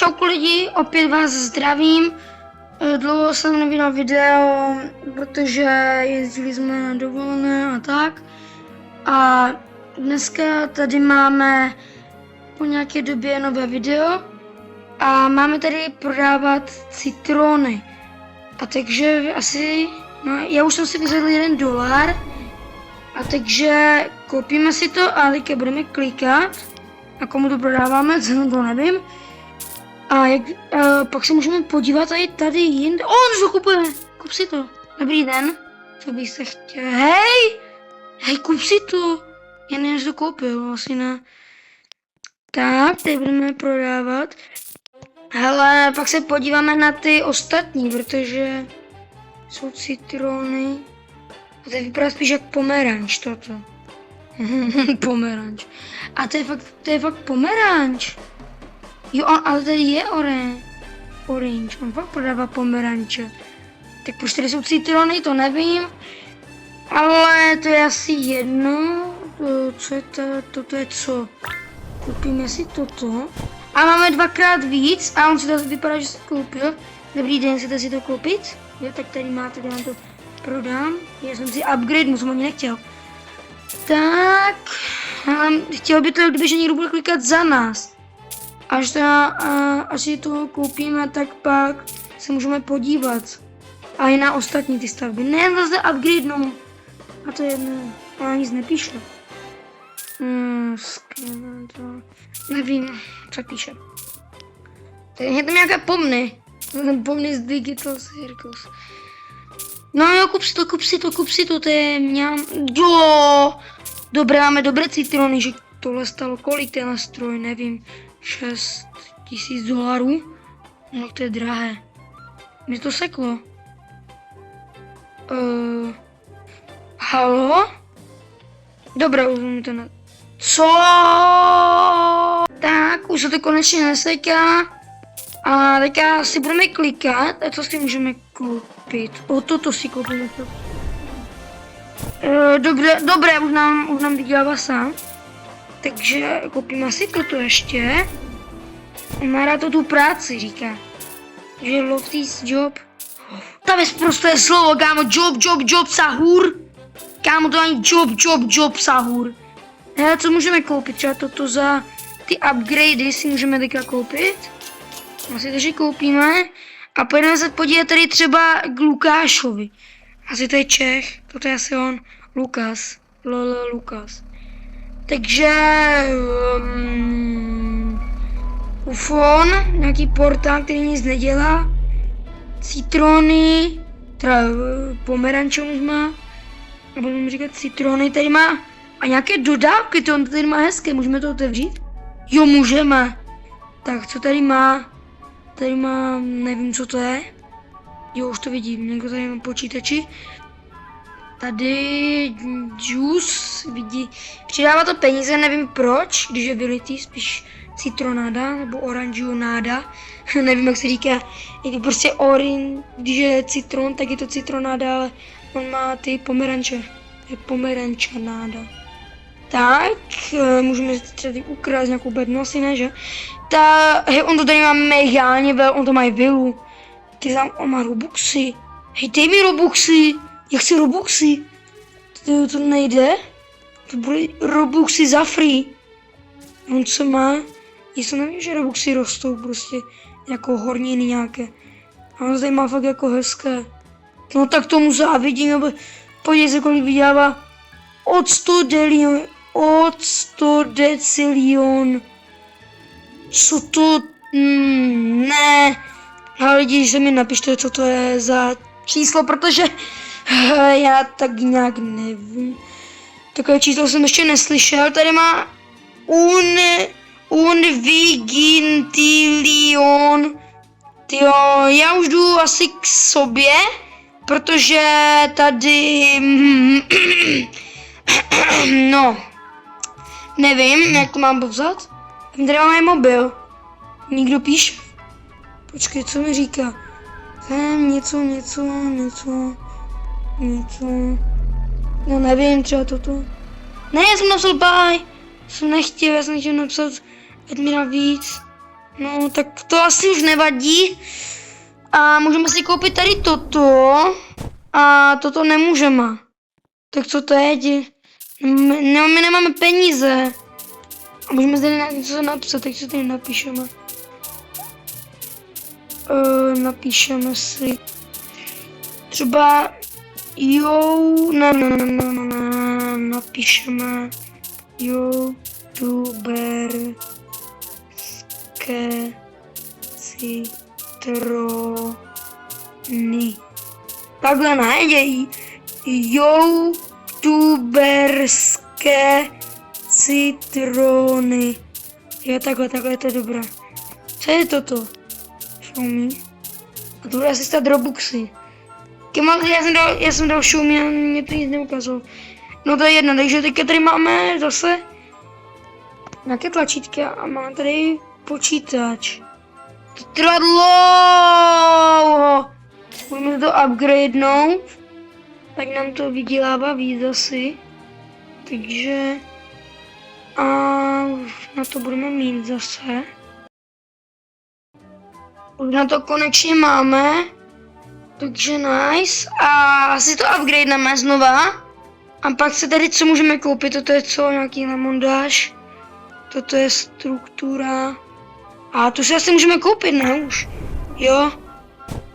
Čauku lidi, opět vás zdravím. Dlouho jsem nevydal video, protože jezdili jsme na dovolené a tak. A dneska tady máme po nějaké době nové video. A máme tady prodávat citrony. A takže asi, no já už jsem si vyzvedl $1. A takže koupíme si to a teďka budeme klikat. A komu to prodáváme, to nevím. A pak se můžeme podívat tady jinde. On to kupuje, kup si to. Dobrý den, co bych se chtěl. Hej, kup si to. Já nevím, že to koupil, asi ne. Tak, tady budeme prodávat. Hele, pak se podíváme na ty ostatní, protože jsou citrony. A to vypadá spíš jak pomeranč toto. Pomeranč. A to je fakt pomeranč. Jo, ale tady je orange. On fakt prodává pomeranče. Tak proč tady jsou citrony, to nevím. Ale to je asi jedno. Co je to? Toto je co? Koupíme si toto. A máme dvakrát víc a on si to vypadá, že si to koupil. Dobrý den, chcete si to koupit? Jo, tak tady máte, já vám to prodám. Já jsem si upgrade, jsem ani nechtěl. Tak, chtěl by to, kdyby někdo bude klikat za nás. Až si to koupíme, tak pak se můžeme podívat. A i na ostatní ty stavby. Ne, zase upgrade, no. A to je jedno. A nic nepíše. Nevím, co píše. To je tam nějaké pomny. Pomny z Digital Circus. No jo, kup si to, to je mňam. Jo! Dobré, máme dobré citrony, že tohle stalo kolik ten nástroj, nevím. $6,000. No to je drahé. Mě to seklo. Halo? Dobré, už mi to na... Co? Tak, už se to konečně neseká. A teďka si budeme klikat. A co si můžeme koupit? Toto si koupíme. Dobré, už nám vydělává sám. Takže koupíme si toto ještě. Má rád to tu práci, říká. Že love this job. Tam je prosté slovo, kámo, job, sahur. Kámo, to ani job, sahur. Hele, co můžeme koupit? Třeba toto za ty upgradey si můžeme teďka koupit. Asi takže koupíme. A pojedeme se podívat tady třeba k Lukášovi. Asi to je Čech, toto je asi on. Lukas. Lukas. Takže... Ufon, nějaký portál, který nic nedělá. Citrony, teda pomerančů už má. A budeme říkat citrony, tady má. A nějaké dodávky, to on tady má hezké, můžeme to otevřít? Jo, můžeme. Tak, co tady má? Tady má, nevím, co to je. Jo, už to vidím, někdo tady má počítači. Tady juice, vidí, přidává to peníze, nevím proč, když je vylitý, spíš citronáda, nebo oranžionáda, nevím jak se říká, je to prostě když je citron, tak je to citronáda, ale on má ty pomeranče, je pomerančanáda. Tak, můžeme třeba ukrást nějakou bednu, asi ne, že? Hej, on to tady má megálně on to má vilu. On má robuxy. Hej, dej mi robuxy. Já chci robuxy. To nejde. To bude robuxy za free. On co má? Já jsem nevím, že robuxy rostou prostě. Jako horniny nějaké. A on tady má fakt jako hezké. No tak tomu závidím. Podívej se, kolik vydělává. Od 100 decilion. Co to? Ne. Ale lidi, že mi napište, co to je za číslo, protože já tak nějak nevím. Takové číslo jsem ještě neslyšel. Tady má un vigintilion. Tyjo, já už jdu asi k sobě, protože tady no, nevím, jak to mám povzat. Tady máme mobil. Nikdo píše. Počkej, co mi říká? Něco. No nevím, třeba toto. Ne, já jsem napsal bye. Já jsem chtěl napsat ať mi dá víc. No, tak to asi už nevadí. A můžeme si koupit tady toto. A toto nemůžeme. Tak co teď? No, my nemáme peníze. A můžeme zde něco napsat, tak co tady napíšeme? Napíšeme si třeba napíšeme youtuberské citrony. Takhle najdějí. Youtuberské citrony. Jo, takhle je to dobré. Co je toto? Show me. A to bude asi stát Robuxy. Já jsem dal show me a mě to nic neukázalo. No to je jedno, takže teďka tady máme zase nějaké tlačítka a máme tady počítač. To trvá dlouho. Budeme to upgradenout. Tak nám to vydělává víc asi. Takže a už na to budeme mít zase. Už na to konečně máme. Takže nice. A asi to upgradeneme znova. A pak se tady co můžeme koupit, toto je co, nějaký lamondáž. Toto je struktura. A to si asi můžeme koupit, ne už? Jo.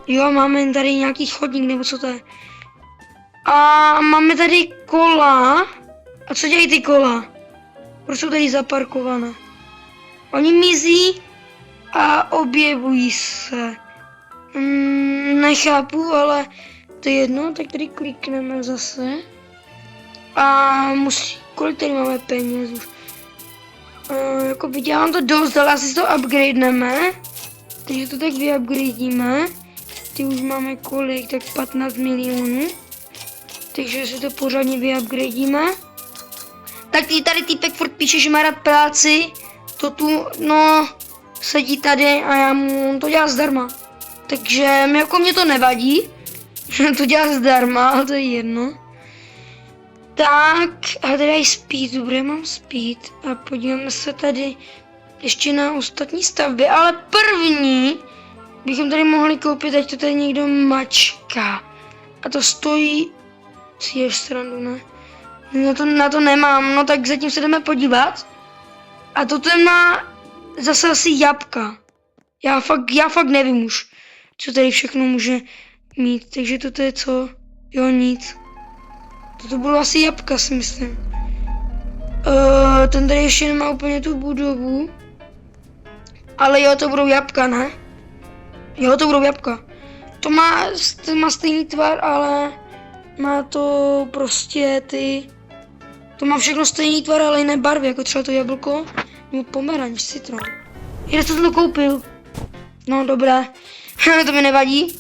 Jo, máme tady nějaký chodník, nebo co to je. A máme tady kola. A co dělají ty kola? Proč jsou tady zaparkované? Oni mizí a objevují se. Nechápu, ale to je jedno, tak tady klikneme zase. A kolik tady máme peněz už? Jako vydělám to dost, ale asi to upgradeneme. Takže to tak vyupgradíme. Ty už máme kolik, tak 15 milionů. Takže si to pořádně vyupgradíme. Tak tady týpek furt píše, že má rád práci. To tu, no, sedí tady a on to dělá zdarma. Takže mě to nevadí, že to dělá zdarma, ale to je jedno. Tak, a tady je speed, dobré, mám speed. A podíváme se tady ještě na ostatní stavby, ale první bychom tady mohli koupit, ať to tady někdo mačká. A to stojí, si je srandu, ne? Na to nemám, no tak zatím se jdeme podívat. A toto má zase asi jabka. Já fakt nevím už, co tady všechno může mít, takže toto je co? Jo, nic. Toto bylo asi jabka, si myslím. Ten tady ještě nemá úplně tu budovu. Ale jo, to budou jabka, ne? Jo, to budou jabka. To má stejný tvar, ale má to prostě to má všechno stejný tvar, ale jiné barvy, jako třeba to jablko, nebo pomeranč, citron. Kde jsi to koupil? No, dobré. To mi nevadí.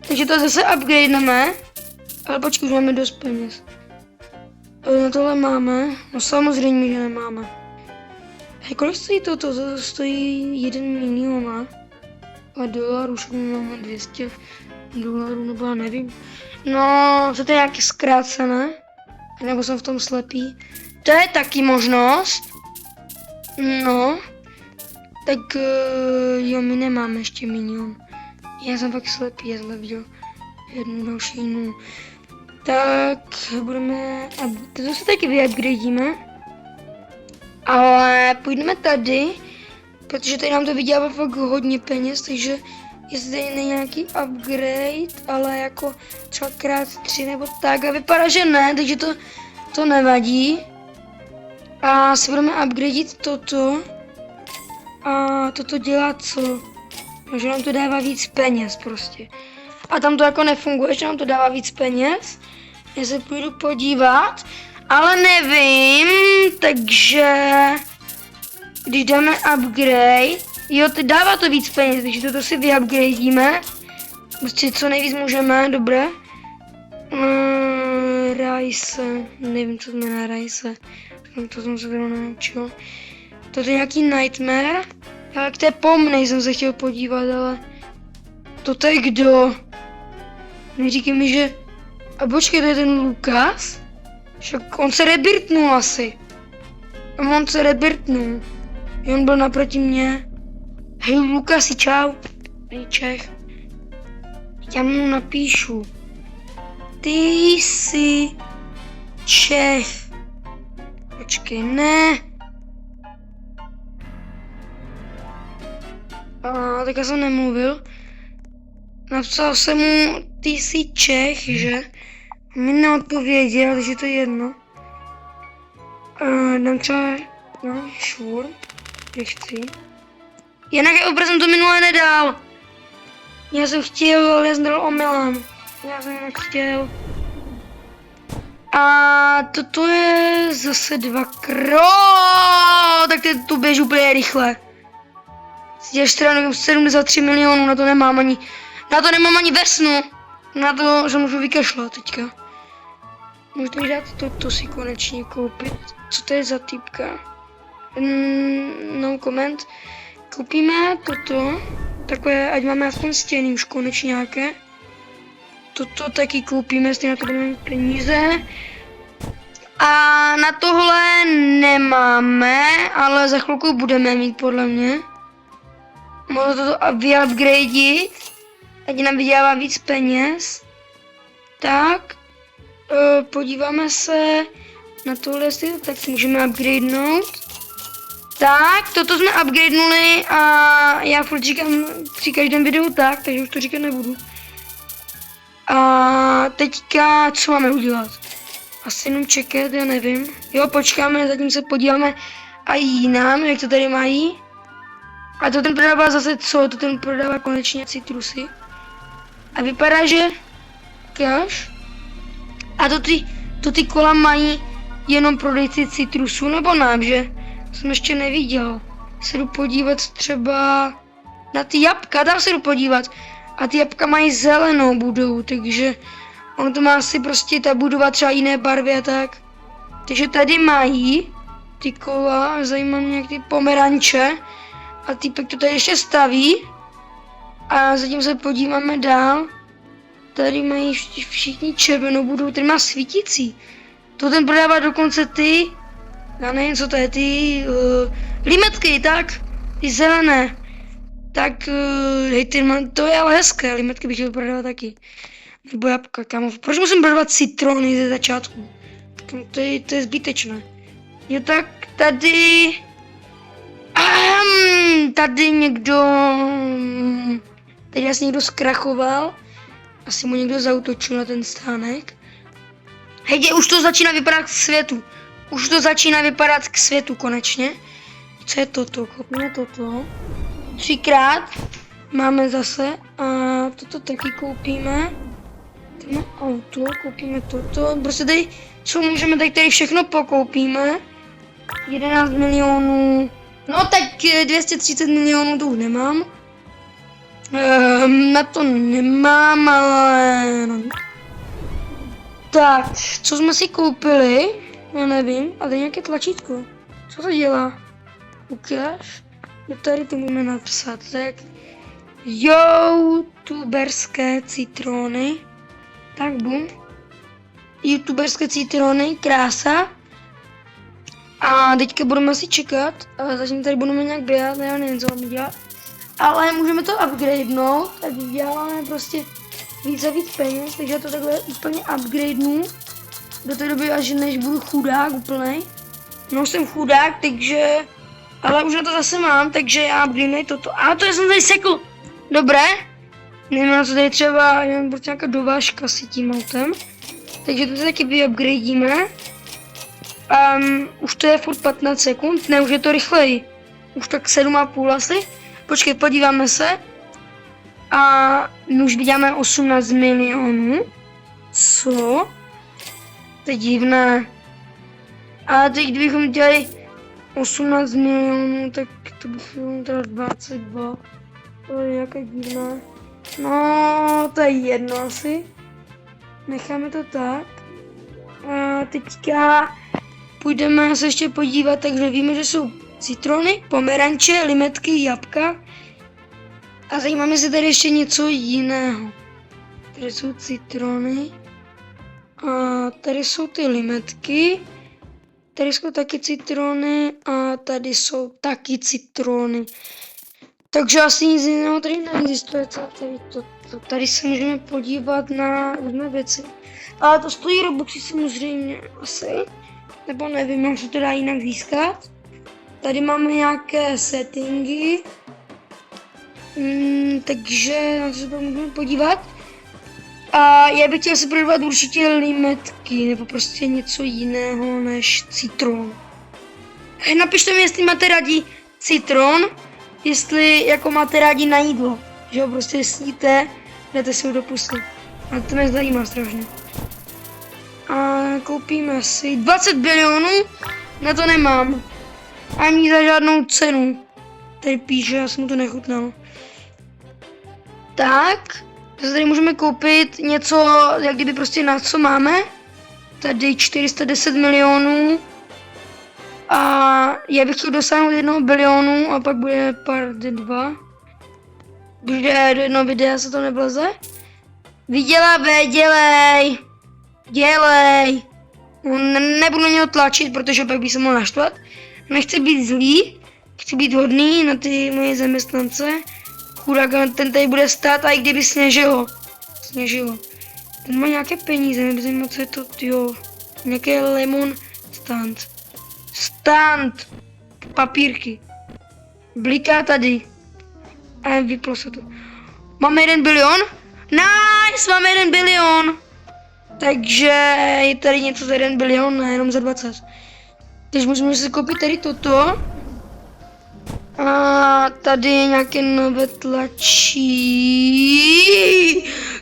Takže to zase upgradeneme. Ale počkej, už máme dost peněz. Na tohle máme. No samozřejmě, že nemáme. Hej, kolik stojí toto? To stojí 1 milion. A dolarů, už máme 200 dolarů, nebo já nevím. No, co to je nějaké zkrácené? Nebo jsem v tom slepý? To je taky možnost. No. Tak jo, my nemáme ještě milion. Já jsem fakt slepý, já jsem viděl jednu další jinou. Tak budeme, a to se taky vyupgradíme. Ale půjdeme tady, protože tady nám to vydělává fakt hodně peněz, takže jestli tady není nějaký upgrade, ale jako třeba x3 nebo tak, a vypadá, že ne, takže to nevadí. A si budeme upgradit toto. A toto dělá co? Že nám to dává víc peněz prostě. A tam to jako nefunguje, že nám to dává víc peněz. Já se půjdu podívat, ale nevím, takže když dáme upgrade, jo, to dává to víc peněz, takže toto si vyupgradíme. Prostě co nejvíc můžeme, dobré. Rice, nevím, co znamená Rice. To jsem se teda naučil. Toto je nějaký Nightmare. Ale k té pomnej jsem se chtěl podívat, ale toto je kdo? Neříkej mi, že... A počkej, to je ten Lukas? Však on se rebirtnul asi. A on se rebirtnul. On byl naproti mně. Hej, Lukasi, čau. Hej, Čech. Já mu napíšu. Ty jsi Čech. Počkej, ne. Tak já jsem nemluvil. Napsal jsem mu, ty jsi Čech, že? Mi neodpověděl, takže to je jedno. Dám třeba, no, švůr. Nechci. Jinak já jsem to minule nedal. Já jsem chtěl, ale já jsem dal omylem. Já jsem nechtěl. A toto je zase 2 tak to běží úplně rychle. Stěž teda 73 milionů, na to nemám ani ve snu. Na to, že můžu vykašlat teďka. Můžu tady dát toto si konečně koupit. Co to je za typka? No comment. Koupíme toto. Takové, ať máme aspoň stěny už konečně nějaké. Toto taky koupíme, stejně na to budeme mít peníze. A na tohle nemáme, ale za chvilku budeme mít podle mě. Můžu toto vyupgradit, ať nám vydělává víc peněz. Tak, podíváme se na tohle, tak si můžeme upgradenout. Tak, toto jsme upgradenuli a já furt říkám při každém videu tak, takže už to říkat nebudu. A teďka, co máme udělat? Asi jenom čekat, já nevím. Jo, počkáme, zatím se podíváme a jinam, jak to tady mají. A to ten prodává zase co? To ten prodává konečně citrusy. A vypadá, že cash. A to ty kola mají jenom prodejci citrusů, nebo nám, že? Jsem ještě neviděl. Se jdu podívat třeba na ty jabka, tam se jdu podívat. A ty jabka mají zelenou budovu, takže on to má asi prostě ta budova třeba jiné barvy a tak. Takže tady mají ty kola, zajímá mě jak ty pomeranče. A týpek to tady ještě staví. A zatím se podíváme dál. Tady mají všichni červenou budovu, tady má svítící. To ten prodává dokonce ty, já nevím co to je, ty limetky, tak, ty zelené. Tak, hej, to je ale hezké, limetky bych chtěl prodávat taky. Nebo jabka, kámo, proč musím prodávat citrony ze začátku? To je zbytečné. Jo tak, tady někdo, tady asi někdo zkrachoval. Asi mu někdo zaútočil na ten stánek. Hej, už to začíná vypadat k světu. Už to začíná vypadat k světu konečně. Co je toto? Koupíme toto. 3krát máme zase. A toto taky koupíme. Tady auto, koupíme toto. Prostě tady, co můžeme, tady všechno pokoupíme. 11 milionů. No tak 230 milionů to už nemám. Na to nemám, ale no. Tak, co jsme si koupili? Já nevím, ale nějaké tlačítko. Co to dělá? Ukáž? Jo, tady to můžeme napsat, tak. Youtuberské citrony. Tak, bum. Youtuberské citrony, krása. A teďka budeme asi čekat. A zatím tady budeme nějak běhat, já nevím, co máme dělat. Ale můžeme to upgradenout, tak děláme prostě víc a víc peněz, takže já to takhle úplně upgradenu. Do té doby, až než budu chudák úplnej. No jsem chudák, takže, ale už na to zase mám, takže já upgradenu toto. A to jsem tady sekl. Dobré. Nevím, na co tady třeba, jenom prostě nějaká dovážka si tím autem. Takže to taky vyupgradíme. Už to je furt 15 sekund, ne, už je to rychleji. Už tak 7,5 asi. Počkej, podíváme se. A my už vyděláme 18 milionů. Co? To je divné. A teď kdybychom dělali 18 milionů, tak to bychom teda 22. To je jaké divné. No, to je jedno asi. Necháme to tak. A teďka půjdeme se ještě podívat, takže víme, že jsou citrony, pomeranče, limetky, jabka. A zajímáme se tady ještě něco jiného. Tady jsou citrony. A tady jsou ty limetky. Tady jsou taky citrony a tady jsou taky citrony. Takže asi nic jiného tady neexistuje. Tady se můžeme podívat na různé věci. Ale to stojí Robuxy samozřejmě asi. Nebo nevím, jak se to dá jinak získat. Tady máme nějaké settingy. Takže na to se můžeme podívat. A já bych chtěl si prodovat určitě limetky, nebo prostě něco jiného než citron. Napište mi, jestli máte rádi citron, jestli jako máte rádi na jídlo, že ho prostě sníte, dáte si ho do pusy. A to mě zajímá strašně. A koupíme si 20 bilionů, na to nemám. Ani za žádnou cenu. Tady píše, já jsem to nechutnal. Tak, tady můžeme koupit něco, jak kdyby prostě na co máme. Tady 410 milionů. A já bych chtěl dosáhnout 1 bilionu a pak bude part 2. Bude do jednoho videa, se to nevleze. Vydělávej, dělej. Nebudu na něho tlačit, protože pak by se mohl naštvat. Nechci být zlý, chci být hodný na ty moje zaměstnance. Chudák, ten tady bude stát, a i kdyby sněžilo. Ten má nějaké peníze, nevím, co je to, jo. Nějaké lemon stand. Papírky. Bliká tady. A vyplo se to. Máme 1 bilion? Nice, máme 1 bilion. Takže je tady něco za 1 bilion, ne jenom za 20. Takže můžeme si koupit tady toto. A tady je nějaké nové tlačí.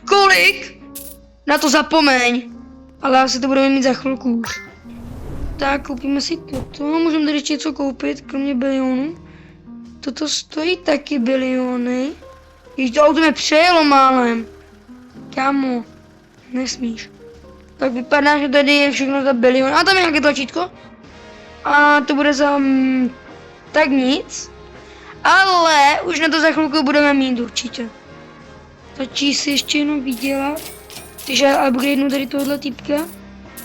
Kolik? Na to zapomeň. Ale asi to budeme mít za chvilku už. Tak, koupíme si toto. Můžeme tady ještě něco koupit, kromě bilionu. Toto stojí taky biliony. Když to auto mě přejelo málem. Kámo, nesmíš. Tak vypadá, že tady je všechno za bilion. A tam je nějaké tlačítko. A to bude za... tak nic. Ale už na to za chvilku budeme mít určitě. Stačí si ještě jenom vydělat. Takže upgradenu tady tohle týpka.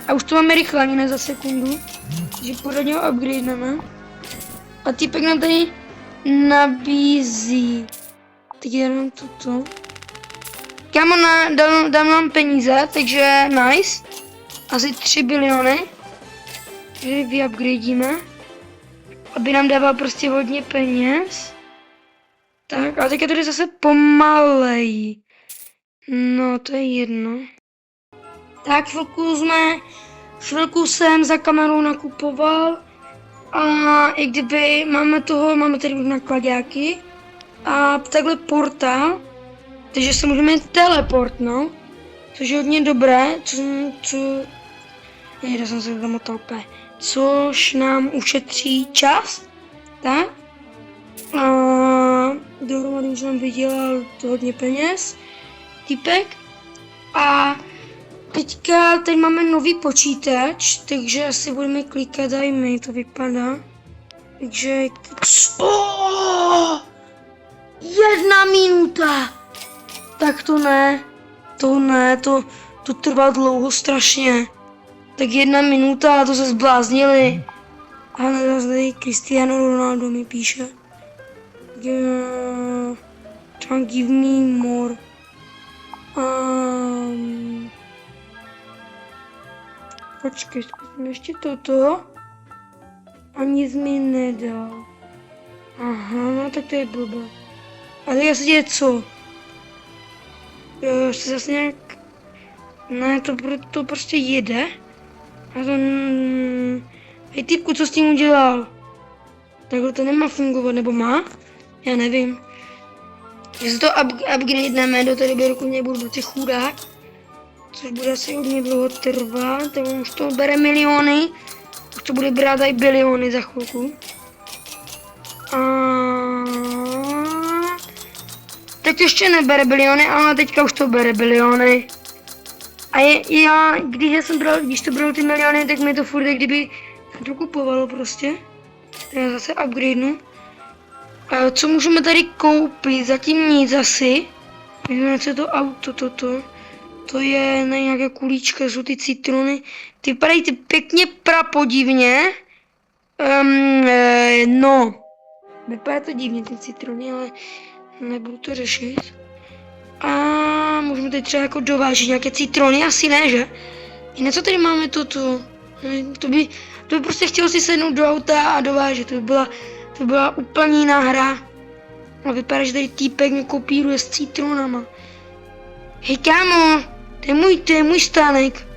A už to máme rychle, ani ne za sekundu. Takže pořádně ho upgradeneme. A týpek nám tady nabízí. Teď jenom toto. Kámo, dám nám peníze, takže nice. Asi 3 biliony. Takže vyupgradíme. Aby nám dával prostě hodně peněz. Tak, a teď je tady zase pomalej. No, to je jedno. Tak, chvilku jsem za kamerou nakupoval. A i kdyby máme tady nakladáky. A takhle portál. Takže se můžeme teleportnout. Což je hodně dobré. Já jsem se zamotal úplně. Což nám ušetří čas. Tak. A dohromady už nám vydělal hodně peněz. Typek. A teďka tady máme nový počítač, takže asi budeme klikat, daj mi, to vypadá. Takže... 1 minuta! Tak to ne, to trvá dlouho strašně. Tak 1 minuta, to se zbláznili. A tady Cristiano Ronaldo mi píše. Give me more. Počkej, zkusím ještě toto. A nic mi nedal. Aha, no tak to je blbé. A teď asi děje co? Jo, se zase nějak... Ne, to prostě jede. A to... Hej typku, co s tím udělal? Takhle to nemá fungovat, nebo má? Já nevím. Že se to upgradeneme do té doby, dokud nebudu prostě chudák. Což bude asi hodně dlouho trvat, tak už to bere miliony. Už to bude brát i biliony za chvilku. Teď ještě nebere biliony, ale teďka už to bere biliony. A když to bralo ty miliony, tak mi to furt jak kdyby to kupovalo prostě. Já zase upgradenu. A co můžeme tady koupit? Zatím nic asi. Vidíme, co je to auto, toto. To je na nějaké kulíčka, jsou ty citrony. Ty vypadají ty pěkně prapodivně. No. vypadá to divně ty citrony, ale nebudu to řešit. A můžeme teď třeba jako dovážet nějaké citrony, asi ne, že? Jinak co tady máme toto? To by prostě chtělo si sednout do auta a dovážet, to by byla úplně jiná hra. A vypadá, že tady týpek mě kopíruje s citronama. Hej kámo, to je můj stánek.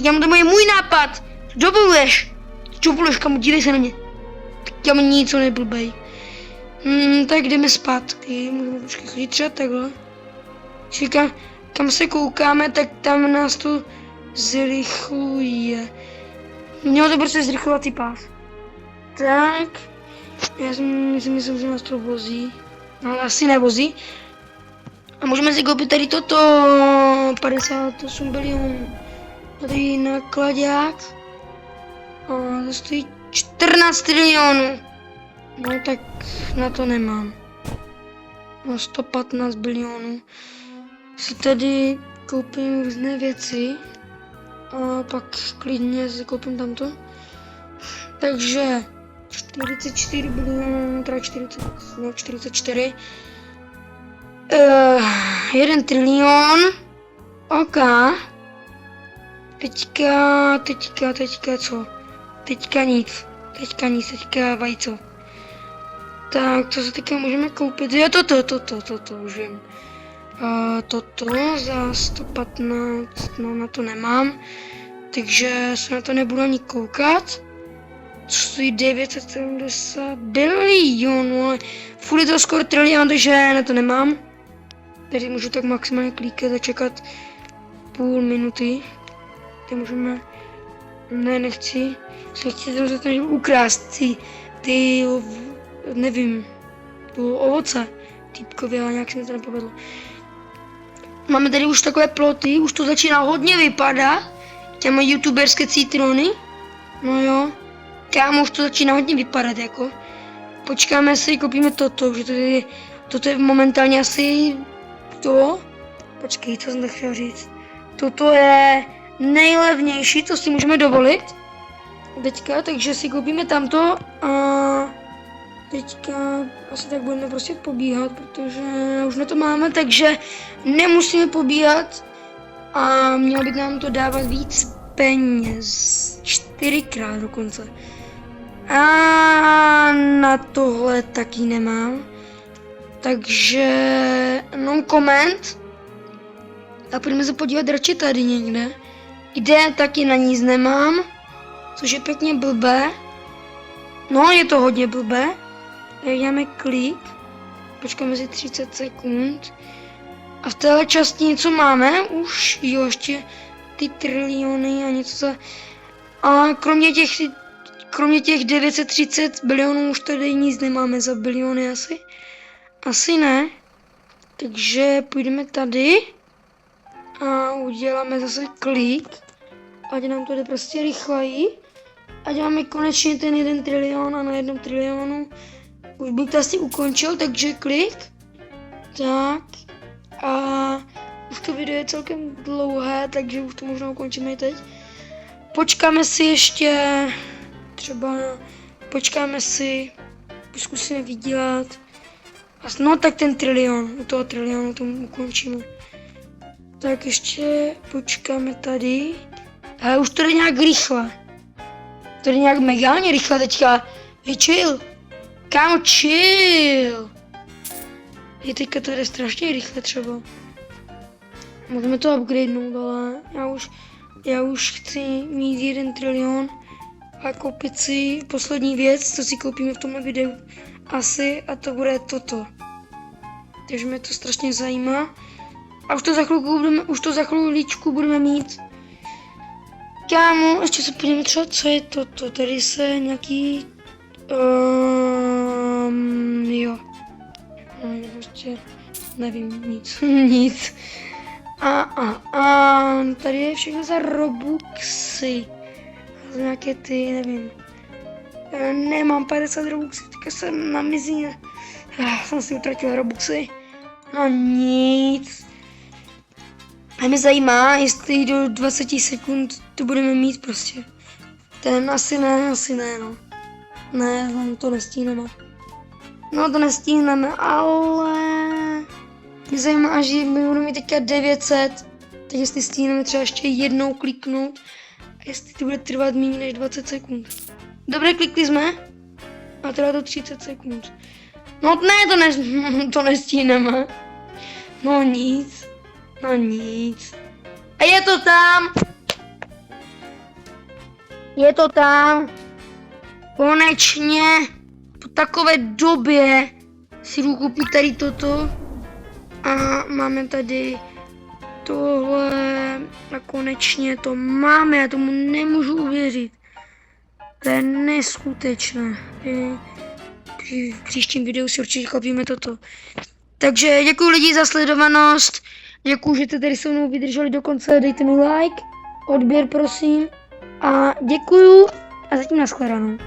Kámo, to je můj nápad. Dovoluješ? Dovoluješ, kámo, dívej se na mě. Kámo, nic, co neblbej. Tak jdeme zpátky, můžeme trošku chodit třeba takhle. Kam se koukáme, tak tam nás to zrychluje. Mělo to prostě zrychlovací pás. Tak, já si myslím, že nás to vozí. No, asi nevozí. A můžeme si koupit tady toto 58 bilionů. Tady nakladák. A to stojí 14 trilionů. No tak na to nemám. No 115 bilionů. Si tady koupím různé věci. A pak klidně si koupím tamto. Takže 44 bilionů, teda 44. 1 trilion. OK. Teďka co? Teďka nic, teďka vajco. Tak, co se teďka můžeme koupit? Jo, toto už vím. Toto za 115, no na to nemám. Takže se na to nebudu ani koukat. Co stojí 970 bilionů, ale furt je to skoro trilion, takže na to nemám. Tady můžu tak maximálně klíkat a čekat půl minuty. Tady můžeme... Ne, nechci to ukrást ty nevím, tu ovoce týpkově, ale nějak se mi to nepovedlo. Máme tady už takové ploty, už to začíná hodně vypadat. Těma youtuberské citrony. No jo, kámo, už to začíná hodně vypadat jako. Počkáme si, koupíme toto, že toto je momentálně asi to. Počkej, co jsem chtěl říct. Toto je nejlevnější, co si můžeme dovolit. Teďka, takže si koupíme tamto a teďka asi tak budeme prostě pobíhat, protože už na to máme, takže nemusíme pobíhat a mělo by nám to dávat víc peněz, 4krát dokonce. A na tohle taky nemám, takže no comment a půjdeme se podívat radši tady někde, kde taky na nic nemám, což je pěkně blbé. No, je to hodně blbé. Tak dáme klik, počkáme si 30 sekund. A v téhle části něco máme, už jo, ještě ty triliony a něco za... A kromě těch 930 bilionů už tady nic nemáme za biliony asi. Asi ne. Takže půjdeme tady a uděláme zase klik. Ať nám to jde prostě rychleji. Ať máme konečně ten 1 trilion a na 1 trilionu už bych to asi ukončil, takže klik. Tak. A už to video je celkem dlouhé, takže už to možná ukončíme i teď. Počkáme si ještě, třeba zkusíme vydělat. No tak ten trilion, u toho trilionu to ukončíme. Tak ještě počkáme tady. Ale už to jde nějak rychle. To jde nějak megálně rychle teďka. Hej, chill. Kámo, chill. Je teďka to jde strašně rychle třeba. Můžeme to upgradenout, ale já už chci mít 1 trilion a koupit si poslední věc, co si koupíme v tomhle videu. Asi, a to bude toto. Takže mě to strašně zajímá. A už to za chviličku budeme mít. Kámo, ještě se podívám třeba, co je toto. Tady se nějaký... jo. No, prostě nevím, nic. Nic. Tady je všechno za Robuxy. Za nějaké ty, nevím. Nemám 50 Robuxy, teďka jsem na mizině. Jsem si utratil Robuxy. No nic. A mě zajímá, jestli do 20 sekund to budeme mít prostě. Ten asi ne, no. Ne, to nestíneme. No to nestihneme, ale mě zajímá, že my budeme mít teďka 900, tak jestli stihneme třeba ještě jednou kliknout a jestli to bude trvat méně než 20 sekund. Dobře, klikli jsme a trvá to 30 sekund. No ne, to nestihneme. No nic. A je to tam. Je to tam. Konečně po takové době si jdu koupit tady toto. A máme tady tohle. A konečně to máme. Já tomu nemůžu uvěřit. To je neskutečné. V příštím videu si určitě koupíme toto. Takže děkuji lidi za sledovanost. Děkuji, že jste tady se mnou vydrželi do konce. Dejte mi like, odběr prosím. A děkuju a zatím nashledanou.